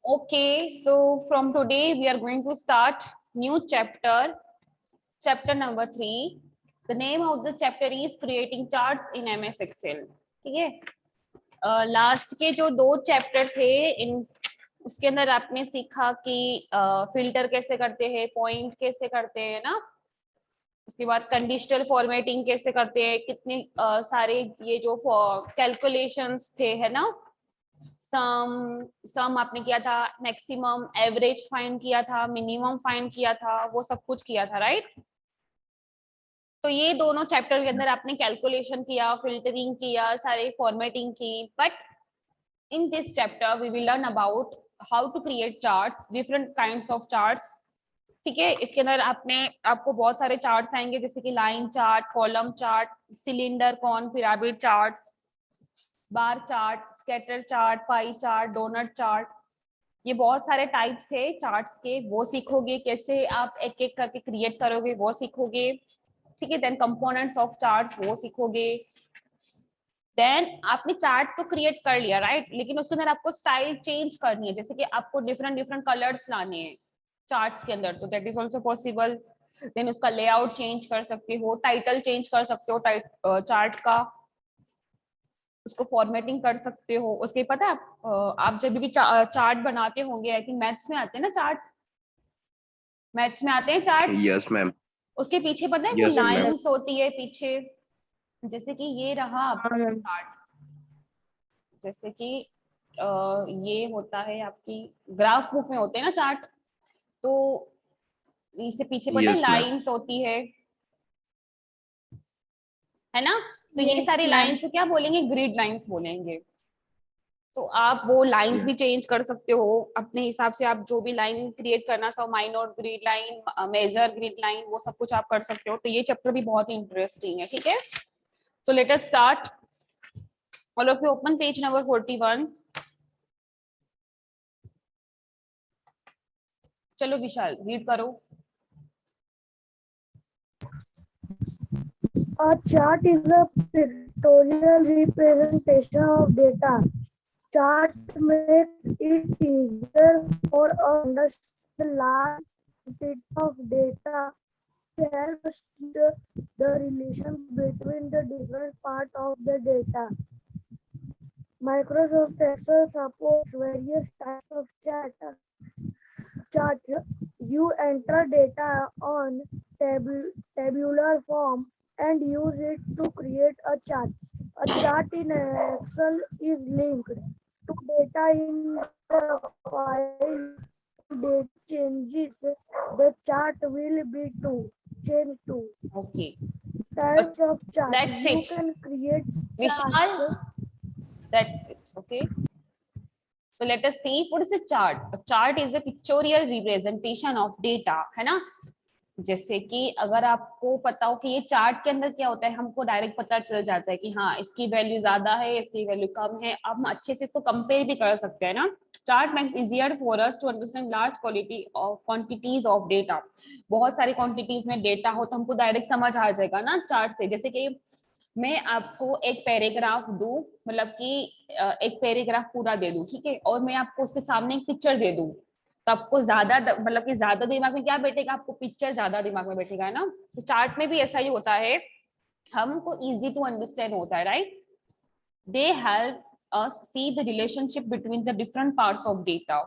Okay, so from today we are going to start new chapter, chapter number 3. The name of the chapter is creating charts in MS Excel. ठीक है, last के जो 2 chapter थे इन उसके अंदर आपने सीखा कि फिल्टर कैसे करते हैं, पॉइंट कैसे करते हैं ना, उसके बाद कंडीशनल फॉर्मेटिंग कैसे करते हैं, कितने सारे ये जो कैलकुलेशंस थे है ना, सम आपने किया था, मैक्सिमम एवरेज फाइंड किया था, मिनिमम फाइंड किया था, वो सब कुछ किया था, राइट। तो ये दोनों चैप्टर के अंदर आपने कैलकुलेशन किया, फिल्टरिंग किया, सारे फॉर्मेटिंग की। But in this chapter we will learn about how to create charts, different kinds of charts. ठीक है, इसके अंदर आपको बहुत सारे चार्ट्स आएंगे, जैसे कि line chart, column chart, cylinder, cone, pyramid charts, bar chart, scatter chart, pie chart, doughnut chart. ये बहुत सारे टाइप्स है चार्ट्स के, वो सीखोगे। कैसे आप एक एक करके क्रिएट करोगे वो सीखोगे। ठीक है, देन कंपोनेंट्स ऑफ चार्ट्स वो सीखोगे। देन आपने चार्ट तो क्रिएट कर लिया, राइट, लेकिन उसके अंदर आपको स्टाइल चेंज करनी है, जैसे कि आपको डिफरेंट डिफरेंट कलर्स लाने हैं चार्ट्स के अंदर, तो that is also possible. Then उसका लेआउट चेंज कर सकते हो, टाइटल चेंज कर सकते हो चार्ट का, उसको फॉर्मेटिंग कर सकते हो। उसके पता है आप जब भी चार्ट बनाते होंगे, आई थिंक मैथ्स में आते हैं ना चार्ट्स, मैथ्स में आते हैं चार्ट। Yes ma'am. उसके पीछे पता है वो Yes, ma'am. लाइंस होती है पीछे, जैसे कि ये रहा आपका चार्ट, जैसे कि ये होता है आपकी ग्राफ बुक में होते हैं ना चार्ट, तो इससे पीछे पता है Yes, ma'am. लाइंस होती है ना। तो ये Yes, सारी ma'am. लाइंस को क्या बोलेंगे, ग्रिड लाइंस बोलेंगे। तो आप वो लाइंस भी चेंज कर सकते हो अपने हिसाब से, आप जो भी लाइन क्रिएट करना चाहो, minor grid line, major grid line, वो सब कुछ आप कर सकते हो। तो ये चैप्टर भी बहुत ही इंटरेस्टिंग है। ठीक है, so let us start. All of you open page number 41. चलो विशाल रीड करो। A chart is a pictorial representation of data. Chart makes it easier for us to understand large quantities of data. It helps the relations between the different parts of the data. Microsoft Excel supports various types of chart. You enter data on tabular form and use it to create a chart. A chart in Excel is linked to data in the file. Data changes, the chart will be changed to. Okay, Types of chart. that's You it. can create Vishal, charts. that's it. Okay, so let us see what is a chart. A chart is a pictorial representation of data, है ना। जैसे कि अगर आपको पता हो कि ये चार्ट के अंदर क्या होता है, हमको डायरेक्ट पता चल जाता है कि हाँ इसकी वैल्यू ज्यादा है, इसकी वैल्यू कम है। अब हम अच्छे से इसको कंपेयर भी कर सकते हैं ना। Chart makes easier for us to understand large quantities of data. बहुत सारी क्वांटिटीज में डेटा हो तो हमको डायरेक्ट समझ आ जाएगा ना चार्ट से। जैसे कि मैं आपको एक पैराग्राफ दूं, मतलब कि एक पैराग्राफ पूरा दे दूं, ठीक है, और मैं आपको उसके सामने एक पिक्चर दे दूं, तो आपको ज्यादा मतलब कि ज्यादा दिमाग में क्या बैठेगा, आपको पिक्चर ज्यादा दिमाग में बैठेगा, है ना। तो चार्ट में भी ऐसा ही होता है, हमको इजी टू अंडरस्टैंड होता है, right. They help us see the relationship between the different parts of data.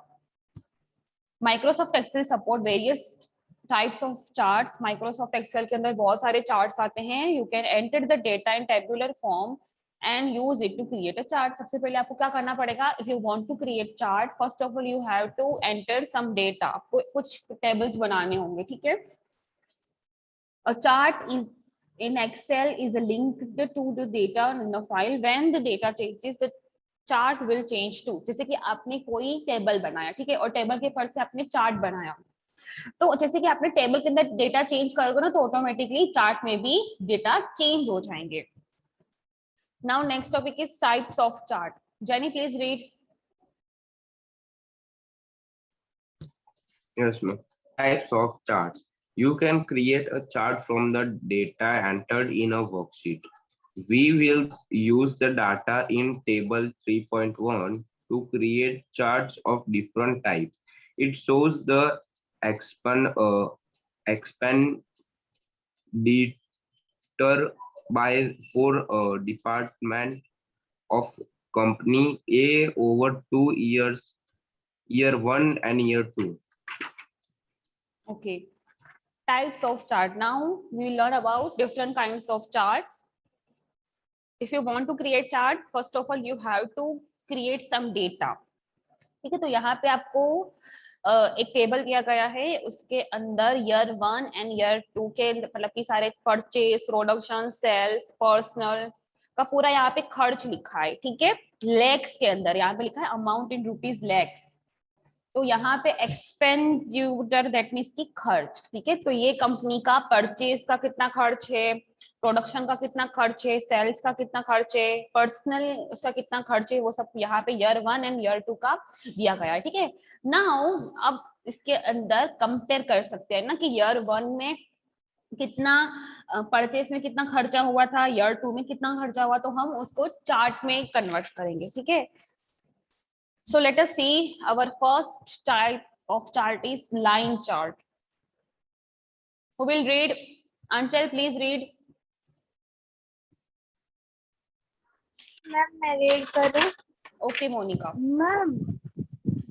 Microsoft Excel support various types of charts. Microsoft Excel के अंदर बहुत सारे चार्ट्स आते हैं। You can enter the data in tabular form and use it to create a chart. सबसे पहले आपको क्या करना पड़ेगा, if you want to create chart, first of all you have to enter some data. आपको कुछ tables बनाने होंगे, ठीक है। A chart is in Excel is linked to the data in the file. When the data changes, the chart will change too. जैसे कि आपने कोई टेबल बनाया, ठीक है, और टेबल के ऊपर से आपने चार्ट बनाया, तो जैसे कि आपने टेबल के अंदर डेटा चेंज करोगे ना, तो ऑटोमेटिकली चार्ट में भी डेटा चेंज हो जाएंगे। Now next topic is types of chart. Jenny, please read. Yes, ma'am. Types of charts. You can create a chart from the data entered in a worksheet. We will use the data in table 3.1 to create charts of different types. It shows the expenditure by for department of company A over 2 years, year one and year two. Okay. Types of chart. Now we will learn about different kinds of charts. If you want to create chart, first of all you have to create some data. ठीक है, तो यहाँ पे आपको एक table दिया गया है, उसके अंदर ईयर 1 एंड ईयर 2 के मतलब कि सारे परचेज, प्रोडक्शन, सेल्स, पर्सनल का पूरा यहाँ पे खर्च लिखा है. ठीक है, लैक्स के अंदर यहाँ पे लिखा है अमाउंट इन रुपीज लैक्स. तो यहाँ पे एक्सपेंडिचर दैट मीन्स की खर्च. ठीक है, तो ये कंपनी का परचेज का कितना खर्च है, प्रोडक्शन का कितना खर्च है, सेल्स का कितना खर्च है, पर्सनल उसका कितना खर्च है, वो सब यहाँ पे ईयर 1 एंड ईयर 2 का दिया गया है. ठीक है, नाउ अब इसके अंदर कंपेयर कर सकते हैं ना कि ईयर 1 में कितना परचेस में कितना खर्चा हुआ था, ईयर 2 में कितना खर्चा हुआ, तो हम उसको चार्ट में कन्वर्ट करेंगे. ठीक है, so let us see our first type of chart is line chart. Who will read? Anchal, please read. Ma'am मैं रीड करूं? Okay, Monica. मैम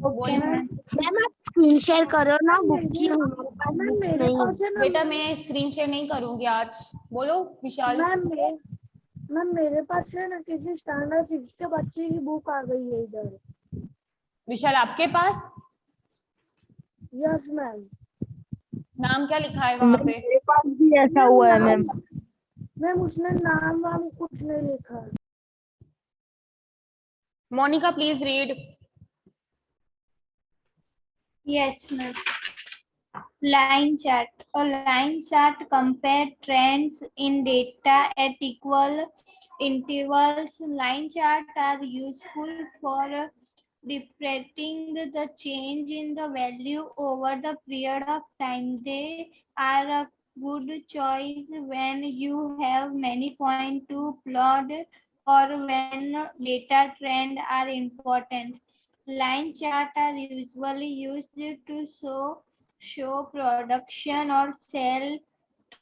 बोलिए मैम. मैम आप स्क्रीन शेयर करो ना, बुक की हमारे पास बुक्स नहीं है. बेटा मैं स्क्रीन शेयर नहीं करूंगी आज. बोलो विशाल. मैम मेरे पास है ना किसी स्टैंडर्ड 6 के बच्चे की बुक आ गई है इधर. विशाल आपके पास यस मैम. नाम क्या लिखा है वहां पे? मेरे पास भी ऐसा हुआ है मैम. मैम उसने नाम वाम कुछ नहीं लिखा. Monica please read. Yes, ma'am. Line chart. A line chart compare trends in data at equal intervals. Line charts are useful for depicting the change in the value over the period of time. They are a good choice when you have many points to plot or when data trends are important. Line charts are usually used to show production or sell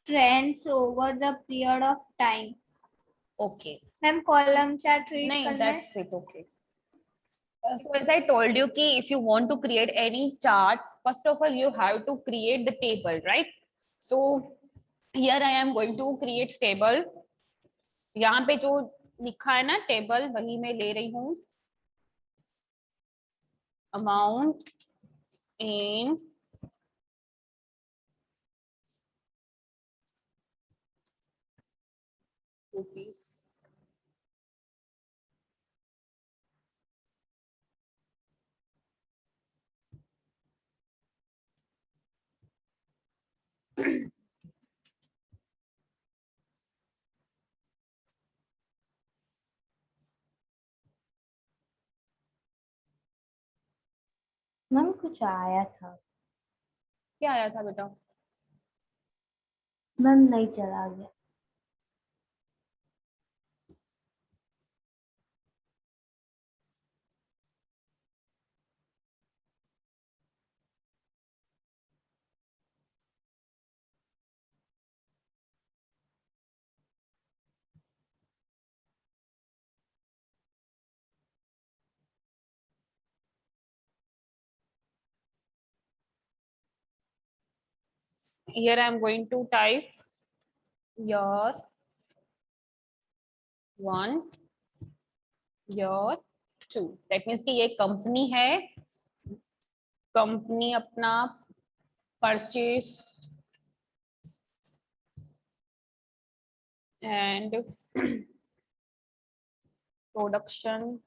trends over the period of time. Okay. Ma'am, column chart read नहीं, करना है? that's it. Okay. So as I told you कि if you want to create any chart, first of all you have to create the table, right? So here I am going to create table. यहाँ पे जो लिखा है ना table, वही मैं ले रही हूँ. Amount in rupees. मैम कुछ आया था. क्या आया था बेटा? मैम नहीं चला गया. Here I am going to type year 1, year 2. That means कि ये कंपनी है, कंपनी अपना purchase and production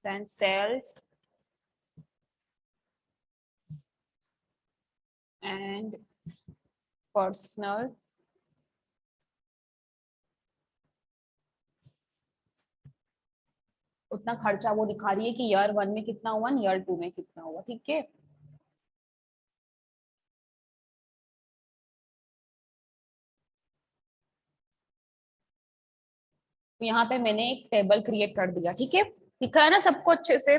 then sales and personal उतना खर्चा वो दिखा रही है कि ईयर 1 में कितना हुआ, ईयर 2 में कितना हुआ. ठीक है, तो यहाँ पे मैंने एक टेबल क्रिएट कर दिया, ठीक है, दिखा है ना सबको अच्छे से।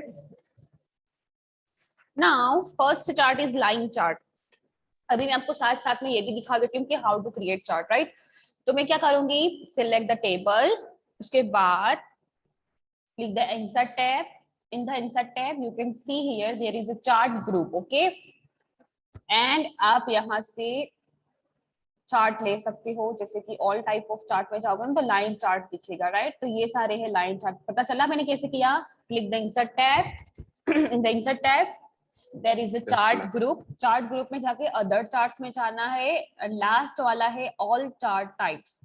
Now first chart is line chart. अभी मैं आपको साथ साथ में ये भी दिखा देती हूँ कि how to create chart, right. तो मैं क्या करूंगी, सिलेक्ट द टेबल, उसके बाद click the insert tab. In the insert tab you can see here there is a chart group, okay, and आप यहाँ से चार्ट ले सकते हो, जैसे कि ऑल टाइप ऑफ चार्ट में जाओगे ना तो लाइन चार्ट दिखेगा, राइट। तो ये सारे हैं लाइन चार्ट। पता चला मैंने कैसे किया, click the insert tab, in the insert tab there is a chart group, chart group में जाके अदर चार्ट्स में जाना है, लास्ट वाला है ऑल चार्ट टाइप्स।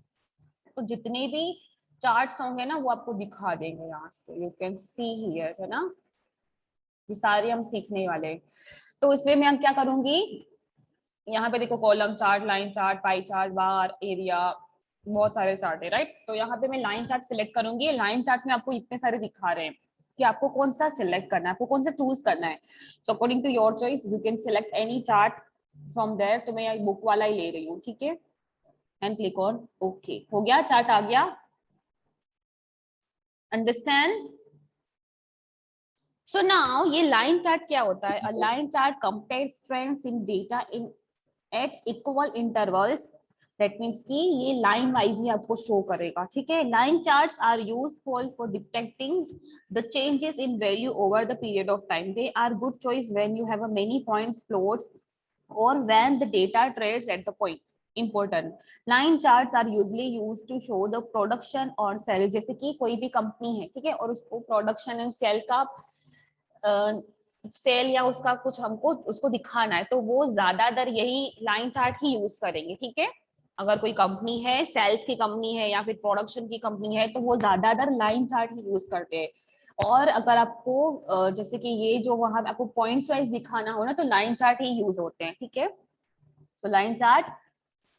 तो जितने भी चार्ट्स होंगे ना वो आपको दिखा देंगे यहाँ से, यू कैन सी हियर, है ना, ये सारे हम सीखने वाले हैं। तो इसमें मैं क्या करूंगी, यहाँ पे देखो column chart, line chart, pie chart, bar, area, बहुत सारे चार्ट है, राइट। तो यहाँ पे मैं लाइन चार्ट सिलेक्ट करूंगी। लाइन चार्ट में आपको इतने सारे दिखा रहे हैं कि आपको कौन सा सिलेक्ट करना है, आपको कौन सा चूज करना है। So according to your choice you can select any chart from there. तो मैं बुक वाला ही ले रही हूँ, ठीक है, एंड क्लिक ऑन ओके। हो गया, चार्ट आ गया, अंडरस्टैंड। सो नाउ ये लाइन चार्ट क्या होता है, a line chart compares trends in data in at equal intervals. That means कि ये लाइन वाइज ही आपको शो करेगा, ठीक है। Line charts are useful for detecting the changes in value over the period of time. They are good choice when you have a many points floats or when the data trades at the point. Important, line charts are usually used to show the production or sell। जैसे कि कोई भी company है, ठीक है, और उसको production and cell का सेल या उसका कुछ हमको उसको दिखाना है, तो वो ज्यादातर यही लाइन चार्ट ही यूज करेंगे, ठीक है। अगर कोई कंपनी है, सेल्स की कंपनी है या फिर प्रोडक्शन की कंपनी है, तो वो ज्यादातर लाइन चार्ट ही यूज करते हैं। और अगर आपको जैसे कि ये जो वहां आपको पॉइंट्स वाइज दिखाना हो ना, तो लाइन चार्ट ही यूज होते हैं, ठीक है। तो लाइन चार्ट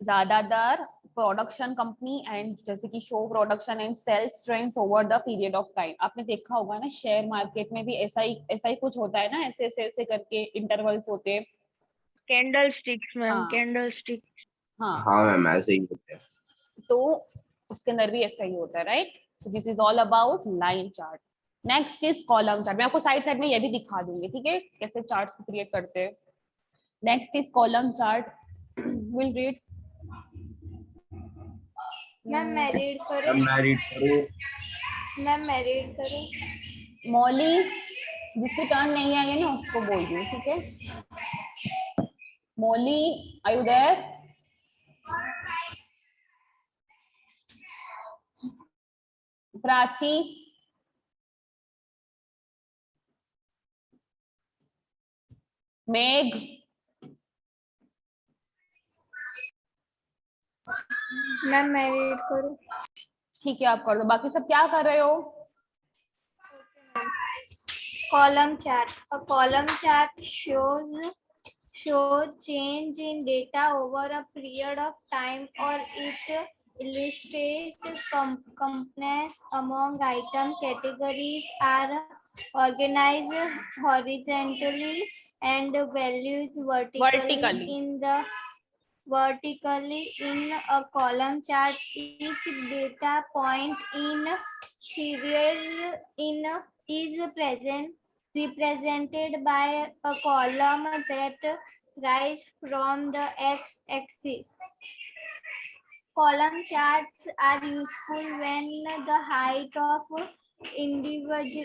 ज्यादातर प्रोडक्शन कंपनी एंड जैसे कि show production and sales trends over the period of time. आपने देखा होगा ना, शेयर मार्केट में भी ऐसा ही कुछ होता है ना, ऐसे ऐसे ऐसे करके इंटरवल्स होते हैं। कैंडल स्टिक्स मैम, हाँ। Candle stick. हाँ, हाँ मैम, ऐसे ही होते हैं। तो उसके अंदर भी ऐसा ही होता है, right. So this is all about line chart. Next is column chart. मैं आपको साइड साइड में ये भी दिखा दूंगी, ठीक है, कैसे चार्ट्स को क्रिएट करते हैं। Next is column chart, will read. Ma'am मैं रीड करूँ, मैम मैं रीड करूँ। मैम मैं रीड करूँ। मौली, जिसकी टर्न नहीं आई है ना उसको बोल दूँ, ठीक है। मौली, आर यू देयर? प्राची, मेघ, मैम मैं रीड करूँ। ठीक है, आप कर दो। बाकी सब क्या कर रहे हो? Column chart. A column chart shows change in data over a period of time, or it illustrates companies among item categories are organized horizontally and values vertically in a column chart. Each data point in series is represented by a column that rise from the x-axis. Column charts are useful when the height of individual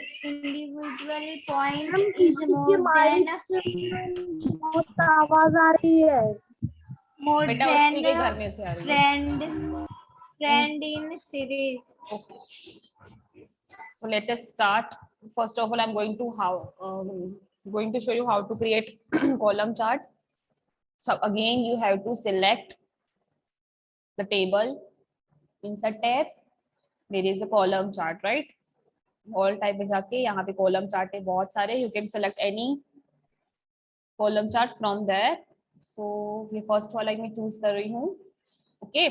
point is more than बहुत आवाज आ रही है। बेटा उसके भी घर में से आ रही है। trend in series. Okay. So let us start. First of all, I'm going to show you how to create column chart. So again, you have to select the table, insert tab. There is a column chart, right? All type में जाके यहाँ पे column chart है बहुत सारे. You can select any column chart from there. So ये first वाला मैं choose कर रही हूँ. Okay.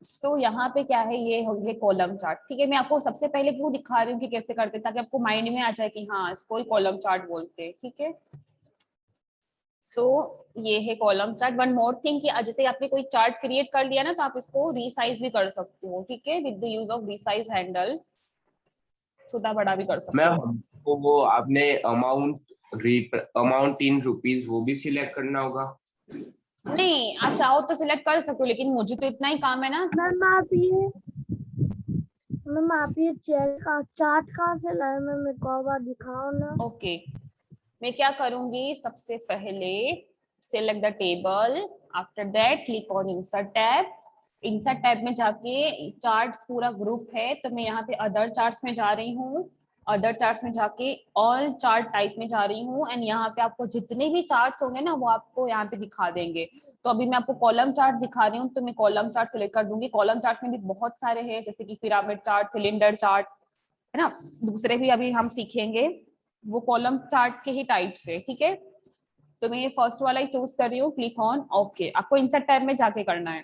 सो यहाँ पे क्या है, ये होंगे कॉलम चार्ट, ठीक है। मैं आपको सबसे पहले क्यों दिखा रही हूँ कि कैसे करते, ताकि आपको माइंड में आ जाए कि हाँ इसको ही कॉलम चार्ट बोलते हैं, ठीक है। सो ये है column chart. One more thing कि जैसे आपने कोई चार्ट क्रिएट कर लिया ना, तो आप इसको रीसाइज भी कर सकते हो, ठीक है, with the use of resize handle, छोटा बड़ा भी कर सकते मैम हो। हमको वो आपने अमाउंट इन रुपीज वो भी सिलेक्ट करना होगा? नहीं, आप चाहो तो सिलेक्ट कर सकते हो, लेकिन मुझे तो इतना ही काम है ना। मैम आप ये चार्ट कहाँ से लाए मैम, मेरे को एक बार दिखाओ ना। ओके, मैं क्या करूंगी, सबसे पहले select the table, after that click on insert tab. Insert tab में जाके चार्ट्स पूरा ग्रुप है, तो मैं यहाँ पे अदर चार्ट्स में जा रही हूँ। अदर चार्ट्स में जाके ऑल चार्ट टाइप में जा रही हूँ, एंड यहाँ पे आपको जितने भी चार्ट्स होंगे ना, वो आपको यहाँ पे दिखा देंगे। तो अभी मैं आपको कॉलम चार्ट दिखा रही हूँ, तो मैं कॉलम चार्ट सिलेक्ट कर दूंगी। कॉलम चार्ट में भी बहुत सारे हैं, जैसे कि पिरामिड चार्ट, सिलेंडर चार्ट, है ना, दूसरे भी अभी हम सीखेंगे, वो कॉलम चार्ट के ही टाइप से, ठीक है। तो मैं ये फर्स्ट वाला ही चूज कर रही हूँ, क्लिक ऑन ओके। आपको इंसर्ट टैब में जाके करना है,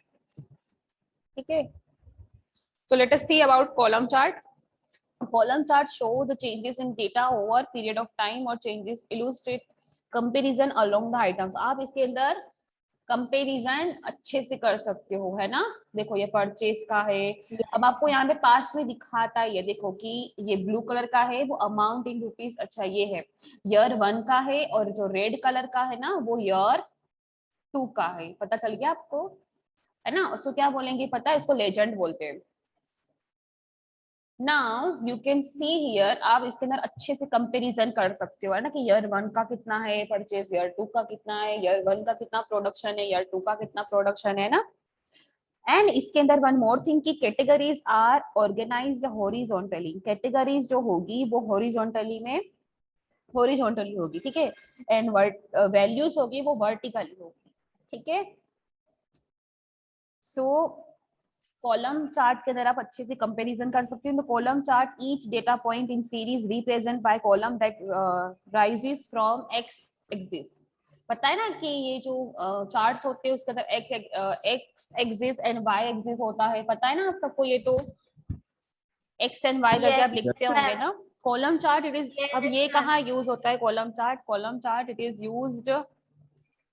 ठीक है। So let us see about column chart. Column chart show the changes in data over period of time, और changes illustrate comparison along the items. आप इसके अंदर कंपैरिजन अच्छे से कर सकते हो, है ना। देखो ये परचेज का है। अब आपको यहाँ पे पास में दिखाता है, ये देखो कि ये ब्लू कलर का है, वो अमाउंट इन रुपीज, अच्छा ये है ईयर 1 का है, और जो रेड कलर का है ना, वो ईयर 2 का है। पता चल गया आपको, है ना। उसको क्या बोलेंगे पता है, इसको लेजेंड बोलते हैं। Now you can see here, आप इसके अंदर अच्छे से कंपैरिजन कर सकते हो, है ना, कि ईयर 1 का कितना है परचेज, ईयर 2 का कितना है, ईयर 1 का कितना प्रोडक्शन है, ईयर 2 का कितना प्रोडक्शन है ना। एंड इसके अंदर वन मोर थिंग की categories are organised horizontally. Categories जो होगी वो हॉरिजॉन्टली होगी, ठीक है। एंड वैल्यूज होगी वो वर्टिकली होगी, ठीक है। सो कॉलम चार्ट के अंदर आप अच्छे से कंपैरिजन कर सकते हो। तो column chart each data point in series represent by column that rises from x axis. पता है ना कि ये जो चार्ट्स होते हैं उसके अंदर X axis and Y axis होता है, पता है ना आप सबको ये तो, एक्स एंड वाई करके आप Yes, लिखते होंगे ma'am. ना। कॉलम चार्ट इट इज, अब Yes, ये ma'am. कहाँ यूज होता है column chart? Column chart it is used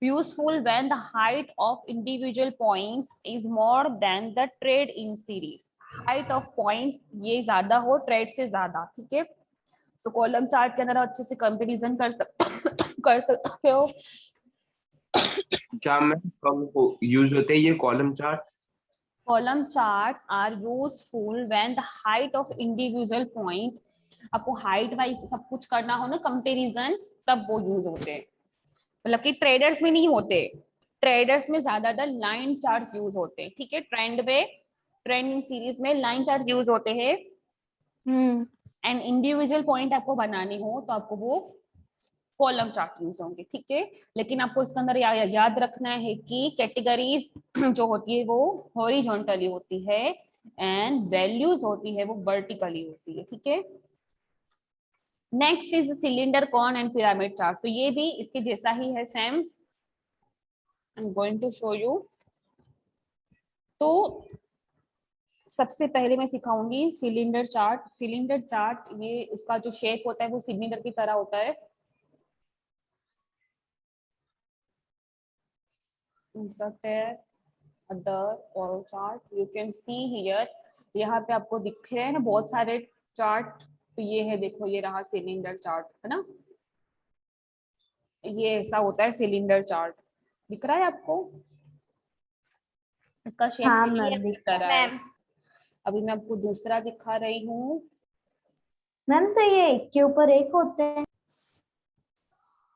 useful when the height of individual points is more than the trade in series। height of points ये ज्यादा हो trade से ज्यादा, ठीक है। तो कॉलम चार्ट के अंदर अच्छे से कंपैरिजन कर सकते हो। क्या मैम कब यूज होते हैं ये column chart? Column charts are useful when the height of individual point, आपको हाइट वाइज सब कुछ करना हो ना कंपैरिजन, तब वो यूज होते हैं। मतलब कि ट्रेडर्स में नहीं होते, ट्रेडर्स में ज्यादातर लाइन चार्ट्स यूज होते हैं, ठीक है। ट्रेंड सीरीज में लाइन चार्ट यूज होते हैं। एंड इंडिविजुअल पॉइंट आपको बनाने हो तो आपको वो कॉलम चार्ट यूज होंगे, ठीक है। लेकिन आपको इसके अंदर याद रखना है कि कैटेगरीज जो होती है वो हॉरिजॉन्टली होती है, एंड वैल्यूज होती है वो वर्टिकली होती है, ठीक है। Next is cylinder cone and pyramid chart. तो ये भी इसके जैसा ही है, same. I am going to show you. तो सबसे पहले मैं सिखाऊंगी सिलेंडर चार्ट। सिलेंडर चार्ट ये उसका जो शेप होता है वो सिलेंडर की तरह होता है। इंसर्ट है अदर और chart, you can see here, यहाँ पे आपको दिख रहे हैं ना बहुत सारे चार्ट। तो ये है, देखो ये रहा सिलेंडर चार्ट, है ना। ये ऐसा होता है सिलेंडर चार्ट, दिख रहा है आपको? इसका शेप हाँ सिलेंडर मैम की दिख रहा है। तरह है। Ma'am. अभी मैं आपको दूसरा दिखा रही हूँ। मैम तो ये एक के ऊपर एक होते हैं?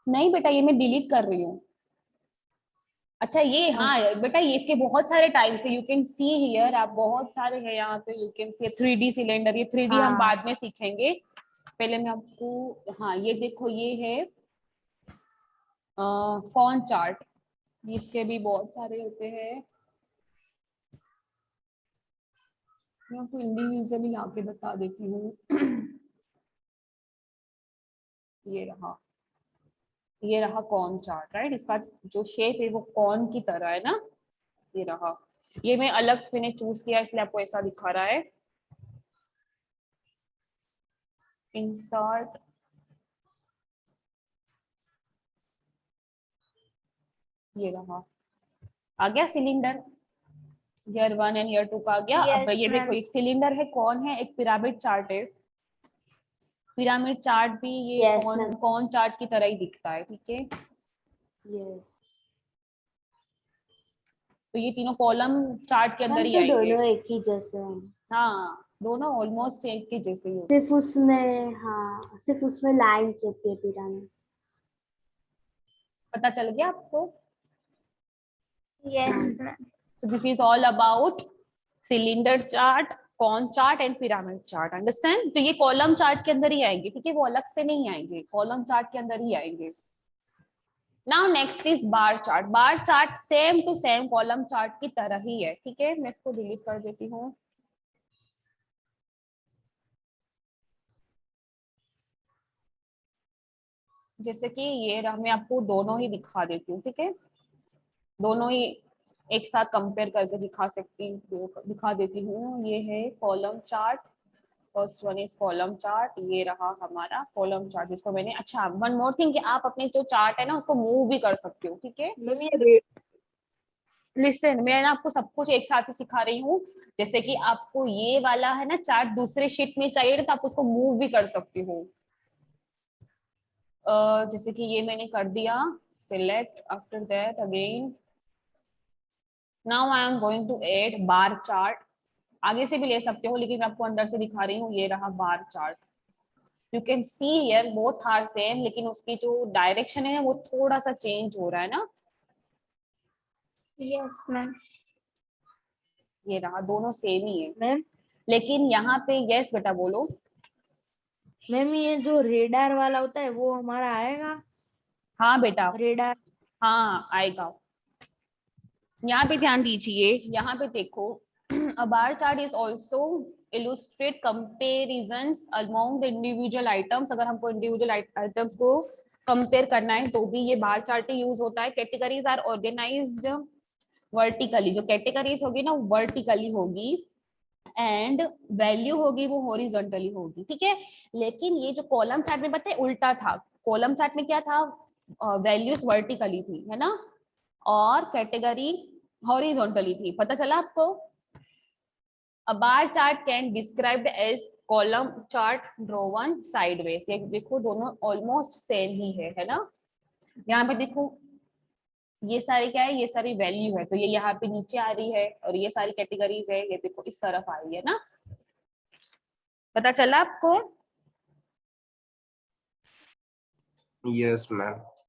नहीं बेटा, ये मैं डिलीट कर रही हूँ। अच्छा ये, हाँ बेटा, ये इसके बहुत सारे टाइप्स है, यू कैन सी हियर, आप बहुत सारे हैं यहाँ पे। You can C 3D cylinder, ये 3D हम बाद में सीखेंगे। पहले मैं आपको, हाँ ये देखो ये है कॉन चार्ट, इसके भी बहुत सारे होते हैं। मैं आपको इंडिविजुअली लाके बता देती हूँ। ये रहा कॉन चार्ट, राइट। इसका जो शेप है वो कॉन की तरह है ना, ये रहा। ये मैं अलग मैंने चूज किया इसलिए आपको ऐसा दिखा रहा है। इंसर्ट ये रहा, आ गया सिलेंडर, ईयर 1 एंड ईयर 2 का आ गया। अब Yes, ये देखो ma'am. एक सिलेंडर है, कौन है, एक पिरामिड चार्ट है। पिरामिड चार्ट भी ये Yes, कौन ma'am. कौन चार्ट की तरह ही दिखता है, ठीक है। Yes. तो ये तीनों कॉलम चार्ट के अंदर मैम ही तो आएंगे। दोनों एक ही जैसे हैं, हाँ, दोनों ऑलमोस्ट एक के जैसे ही होते हैं। सिर्फ उसमें, हाँ सिर्फ उसमें लाइन्स होती है पिरामिड। पता चल गया आपको? Yes, ma'am. So this is all about cylinder chart, cone chart and pyramid chart. Understand? तो ये कॉलम चार्ट के अंदर ही आएंगे, ठीक है, वो अलग से नहीं आएंगे, कॉलम चार्ट के अंदर ही आएंगे। Now next is bar chart. Bar chart same to same column chart की तरह ही है, ठीक है। मैं इसको डिलीट कर देती हूँ। जैसे कि ये मैं आपको दोनों ही दिखा देती हूँ, ठीक है, दोनों ही एक साथ कंपेयर करके दिखा देती हूँ। ये है column chart, first one is column chart, ये रहा हमारा कॉलम चार्ट जिसको मैंने, अच्छा वन मोर थिंग कि आप अपने जो चार्ट है ना उसको मूव भी कर सकते हो, ठीक है। लिसन, मैं ना आपको सब कुछ एक साथ ही सिखा रही हूँ। जैसे कि आपको ये वाला है ना चार्ट दूसरे शीट में चाहिए तो आप उसको मूव भी कर सकती हो। जैसे कि ये मैंने कर दिया select, after that again now I am going to add bar chart. आगे से भी ले सकते हो लेकिन मैं आपको अंदर से दिखा रही हूँ। ये रहा bar chart, you can see here both are same, लेकिन उसकी जो डायरेक्शन है वो थोड़ा सा चेंज हो रहा है ना। Yes, ma'am. ये रहा, दोनों सेम ही है मैम लेकिन यहाँ पे, यस बेटा बोलो। मैम ये जो रेडार वाला होता है वो हमारा आएगा, हाँ बेटा, रेडार। हाँ आएगा। यहाँ पे ध्यान दीजिए, यहाँ पे देखो, a bar chart is also illustrate comparisons among the individual items। अगर हमको individual items को कंपेयर करना है तो भी ये बार चार्ट ही यूज होता है। कैटेगरीज आर ऑर्गेनाइज्ड वर्टिकली, जो कैटेगरीज होगी ना वर्टिकली होगी एंड वैल्यू होगी वो हॉरिजॉन्टली होगी, ठीक है। लेकिन ये जो कॉलम चार्ट में बताए उल्टा था, कॉलम चार्ट में क्या था, वैल्यूज वर्टिकली थी, है ना, और कैटेगरी हॉरिजॉन्टली थी। पता चला आपको? A bar chart can described as column chart drawn sideways। ये देखो दोनों ऑलमोस्ट सेम ही है ना। यहाँ पे देखो ये सारी क्या है, ये सारी वैल्यू है, तो ये यहाँ पे नीचे आ रही है और ये सारी कैटेगरीज है, ये देखो इस तरफ आ रही है ना। पता चला आपको? Yes, ma'am.